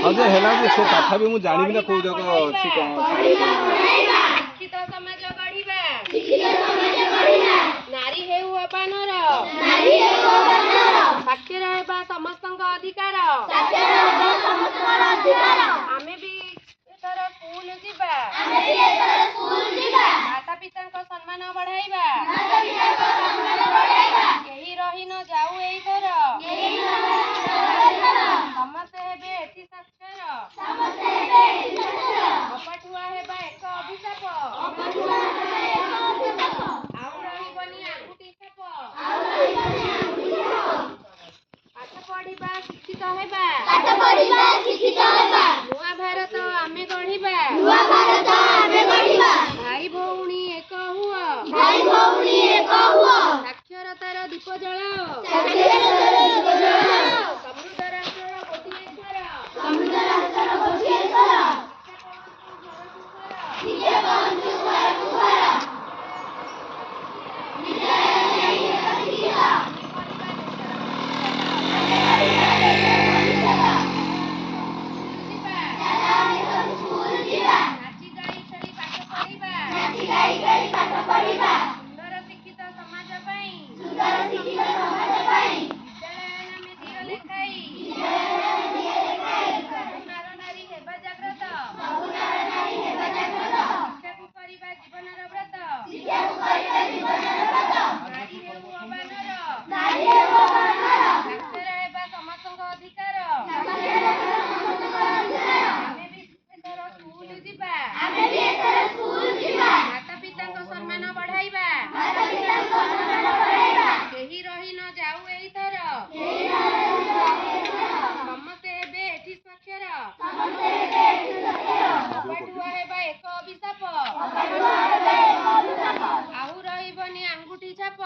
हाँ जे हेला जे से तथापि मु जानिबि ना को जग अछि कोन शिक्षित समाज गढ़िबा नारी हेउ अपानर साक्षर हेबा समस्तଙ୍କ अधिकार आमे भी एथर स्कूल जिबा माता पिता सम्मान बढ़ाइबा केही रही न जाऊ एथर समस्ते हेबे एथि साक्षर अपठुआ हेबा एक अभिशाप आउ रहिबनी आंगुठी छाप पाठ पढ़िबा शिक्षित हेबा नुआ भारत आमे गढ़िबा भाई भौणी एक हुआ साक्षरतार दीप जलाओ समृद्ध राष्ट्रर गोटिए स्वर शिक्षा पहुँचु घर सुखर सुंदर शिक्षित समाज विद्यालय नामे दियो लेखाई नार नारी हेबा जाग्रत शिक्षा को करिबा जीवनर व्रत नारी हेउ अबानर साक्षर हेबा समस्तଙ୍କ अधिकार आमे भी एथर स्कूल जिबा माता पिताଙ୍କ सम्मान बढ़ाइबा केही रही न जाऊ एथर समस्ते हेबे एथि साक्षर अपठुआ हेबा एक अभिशाप आउ रहिबनी आंगुठी छाप